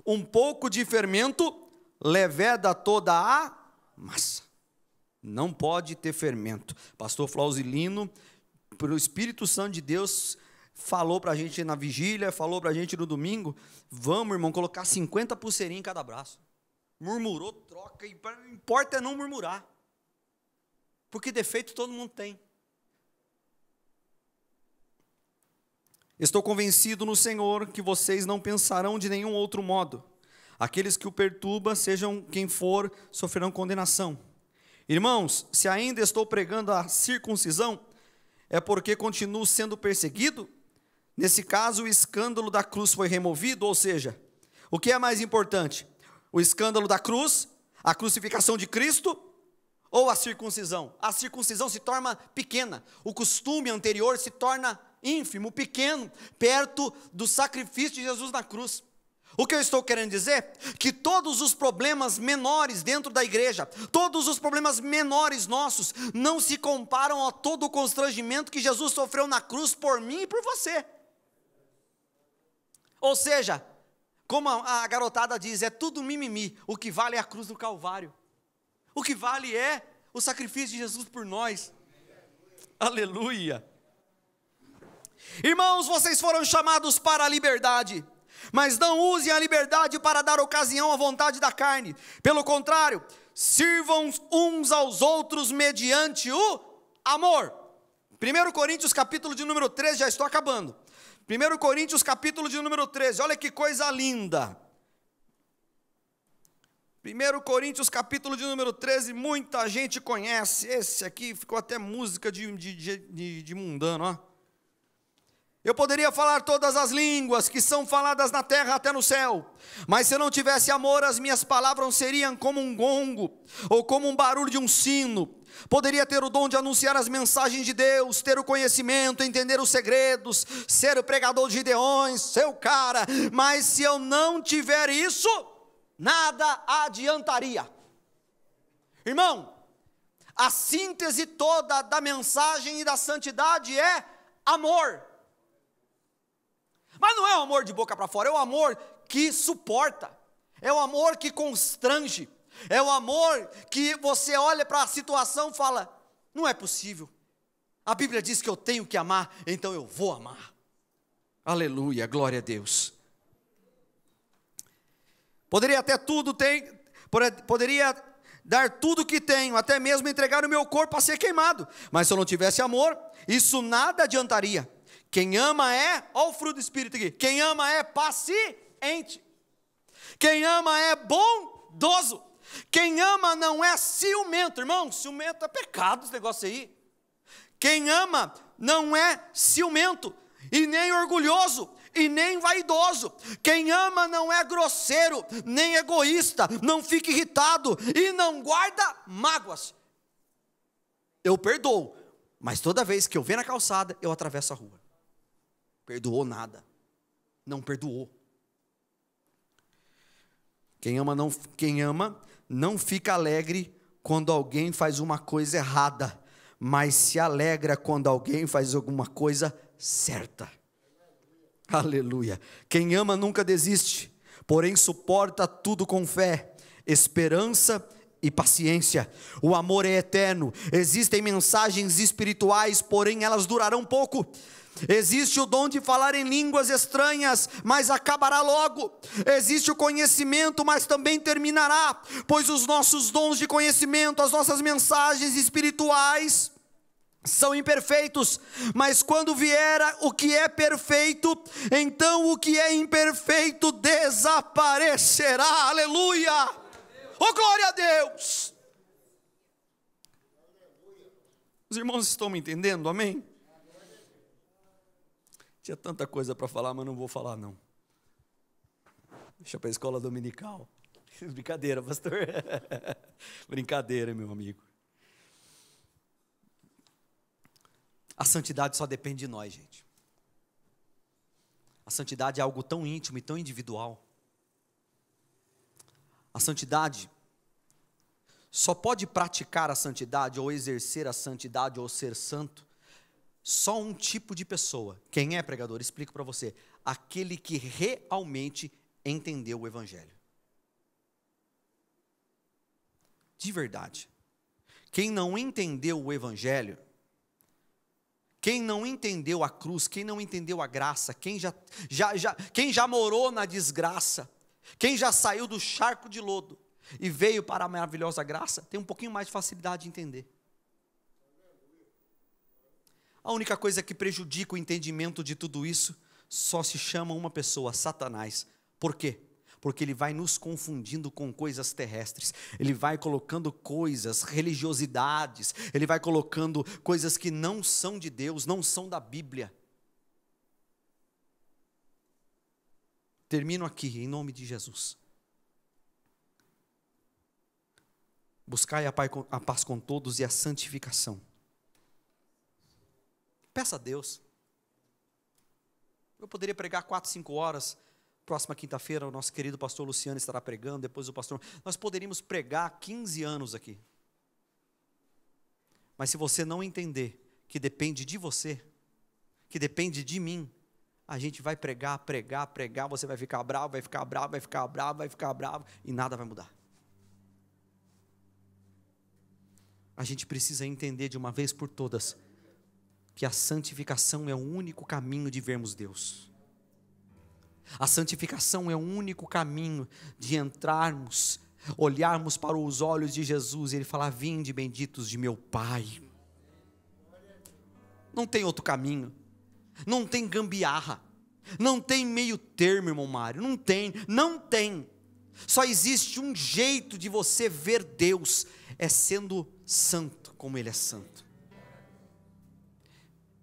Um pouco de fermento leveda toda a massa. Não pode ter fermento. Pastor Flausilino, pelo Espírito Santo de Deus, falou para a gente na vigília, falou para a gente no domingo, vamos, irmão, colocar 50 pulseirinhas em cada braço. Murmurou, troca, e importa é não murmurar. porque defeito todo mundo tem. Estou convencido no Senhor que vocês não pensarão de nenhum outro modo. Aqueles que o perturbam, sejam quem for, sofrerão condenação. Irmãos, se ainda estou pregando a circuncisão, é porque continuo sendo perseguido? Nesse caso, o escândalo da cruz foi removido, ou seja, o que é mais importante? O escândalo da cruz, a crucificação de Cristo, ou a circuncisão? A circuncisão se torna pequena, o costume anterior se torna ínfimo, pequeno, perto do sacrifício de Jesus na cruz. O que eu estou querendo dizer? Que todos os problemas menores dentro da igreja, todos os problemas menores nossos, não se comparam a todo o constrangimento que Jesus sofreu na cruz por mim e por você. Ou seja, como a garotada diz, é tudo mimimi, o que vale é a cruz do Calvário. O que vale é o sacrifício de Jesus por nós. Aleluia. Irmãos, vocês foram chamados para a liberdade, mas não usem a liberdade para dar ocasião à vontade da carne. Pelo contrário, sirvam uns aos outros mediante o amor. 1 Coríntios capítulo de número 13, já estou acabando. 1 Coríntios capítulo de número 13, olha que coisa linda. 1 Coríntios capítulo de número 13, muita gente conhece. Esse aqui ficou até música de mundano, ó. Eu poderia falar todas as línguas que são faladas na terra até no céu, mas se eu não tivesse amor, as minhas palavras seriam como um gongo, ou como um barulho de um sino. Poderia ter o dom de anunciar as mensagens de Deus, ter o conhecimento, entender os segredos, ser o pregador de Gideões, ser o cara, mas se eu não tiver isso, nada adiantaria. Irmão, a síntese toda da mensagem e da santidade é amor. Mas não é o amor de boca para fora, é o amor que suporta, é o amor que constrange, é o amor que você olha para a situação e fala, não é possível, a Bíblia diz que eu tenho que amar, então eu vou amar. Aleluia, glória a Deus. Poderia dar tudo que tenho, até mesmo entregar o meu corpo a ser queimado, mas se eu não tivesse amor, isso nada adiantaria. Quem ama é, olha o fruto do Espírito aqui, quem ama é paciente, quem ama é bondoso, quem ama não é ciumento. Irmão, ciumento é pecado esse negócio aí. Quem ama não é ciumento, e nem orgulhoso, e nem vaidoso. Quem ama não é grosseiro, nem egoísta, não fica irritado, e não guarda mágoas. Eu perdoo, mas toda vez que eu ver na calçada, eu atravesso a rua. Perdoou nada, não perdoou. Quem ama não fica alegre quando alguém faz uma coisa errada, mas se alegra quando alguém faz alguma coisa certa. Aleluia. Quem ama nunca desiste, porém suporta tudo com fé, esperança e paciência. O amor é eterno. Existem mensagens espirituais, porém elas durarão pouco. Existe o dom de falar em línguas estranhas, mas acabará logo. Existe o conhecimento, mas também terminará. Pois os nossos dons de conhecimento, as nossas mensagens espirituais são imperfeitos, mas quando vier o que é perfeito, então o que é imperfeito desaparecerá. Aleluia! Oh, glória a Deus! Os irmãos estão me entendendo? Amém? Tinha tanta coisa para falar, mas não vou falar não. Deixa para a escola dominical. Brincadeira, pastor. Brincadeira, meu amigo. A santidade só depende de nós, gente. A santidade é algo tão íntimo e tão individual. A santidade só pode praticar a santidade, ou exercer a santidade, ou ser santo, só um tipo de pessoa. Quem é, pregador? Explico para você. Aquele que realmente entendeu o Evangelho. De verdade. Quem não entendeu o Evangelho, quem não entendeu a cruz, quem não entendeu a graça, quem já morou na desgraça, quem já saiu do charco de lodo e veio para a maravilhosa graça, tem um pouquinho mais de facilidade de entender. A única coisa que prejudica o entendimento de tudo isso só se chama uma pessoa, Satanás. Por quê? Porque ele vai nos confundindo com coisas terrestres, ele vai colocando coisas, religiosidades, ele vai colocando coisas que não são de Deus, não são da Bíblia. Termino aqui, em nome de Jesus. Buscai a paz com todos e a santificação. Peça a Deus. Eu poderia pregar 4, 5 horas. Próxima quinta-feira o nosso querido pastor Luciano estará pregando. Depois o pastor... Nós poderíamos pregar 15 anos aqui. Mas se você não entender que depende de você, que depende de mim, a gente vai pregar, você vai ficar bravo, vai ficar bravo e nada vai mudar. A gente precisa entender de uma vez por todas que a santificação é o único caminho de vermos Deus. A santificação é o único caminho de entrarmos, olharmos para os olhos de Jesus e Ele falar: vinde benditos de meu Pai. Não tem outro caminho, não tem gambiarra, não tem meio termo, irmão Mário, não tem. Só existe um jeito de você ver Deus, é sendo santo como Ele é santo.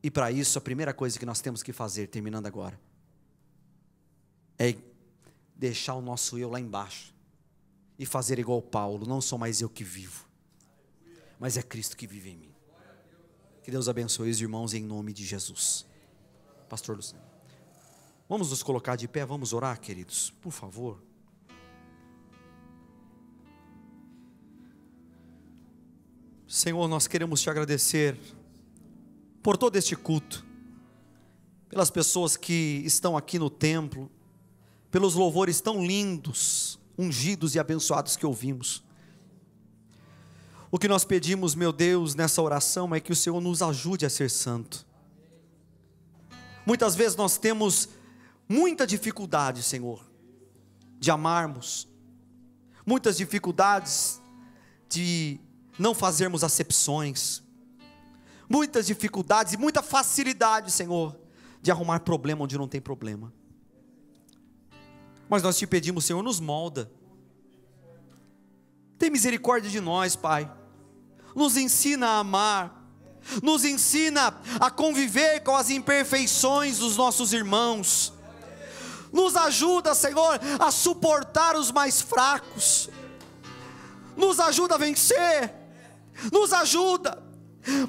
E para isso, a primeira coisa que nós temos que fazer, terminando agora, é deixar o nosso eu lá embaixo e fazer igual Paulo: não sou mais eu que vivo, mas é Cristo que vive em mim. Que Deus abençoe os irmãos em nome de Jesus. Pastor Luciano, vamos nos colocar de pé, vamos orar, queridos, por favor. Senhor, nós queremos te agradecer por todo este culto, pelas pessoas que estão aqui no templo, pelos louvores tão lindos, ungidos e abençoados que ouvimos. O que nós pedimos, meu Deus, nessa oração é que o Senhor nos ajude a ser santo. Muitas vezes nós temos muita dificuldade, Senhor, de amarmos, muitas dificuldades de não fazermos acepções, muitas dificuldades e muita facilidade, Senhor, de arrumar problema onde não tem problema. Mas nós te pedimos, Senhor, nos molda. Tem misericórdia de nós, Pai. Nos ensina a amar, nos ensina a conviver com as imperfeições dos nossos irmãos. Nos ajuda, Senhor, a suportar os mais fracos. Nos ajuda a vencer. Nos ajuda.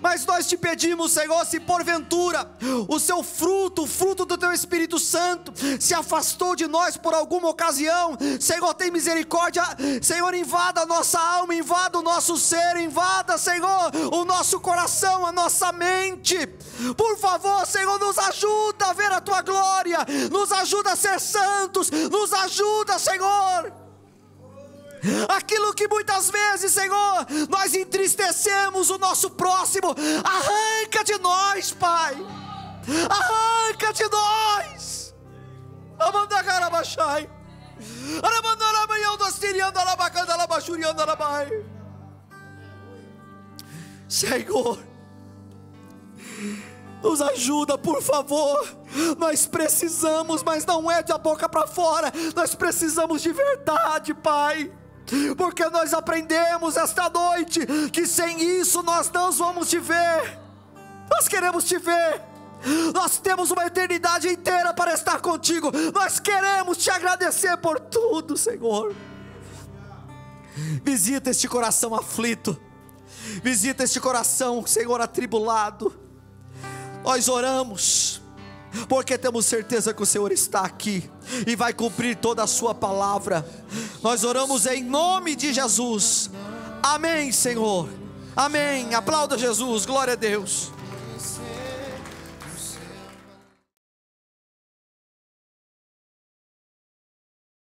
Mas nós te pedimos, Senhor, se porventura o seu fruto, o fruto do teu Espírito Santo se afastou de nós por alguma ocasião, Senhor, tem misericórdia. Senhor, invada a nossa alma, invada o nosso ser, invada, Senhor, o nosso coração, a nossa mente. Por favor, Senhor, nos ajuda a ver a tua glória, nos ajuda a ser santos, nos ajuda, Senhor. Aquilo que muitas vezes, Senhor, nós entristecemos o nosso próximo, arranca de nós, Pai, arranca de nós. Senhor, nos ajuda, por favor. Nós precisamos, mas não é da boca para fora, nós precisamos de verdade, Pai. Porque nós aprendemos esta noite que sem isso nós não vamos te ver. Nós queremos te ver. Nós temos uma eternidade inteira para estar contigo. Nós queremos te agradecer por tudo, Senhor. Visita este coração aflito. Visita este coração, Senhor, atribulado. Nós oramos porque temos certeza que o Senhor está aqui e vai cumprir toda a sua palavra. Nós oramos em nome de Jesus. Amém, Senhor. Amém. Aplauda Jesus. Glória a Deus.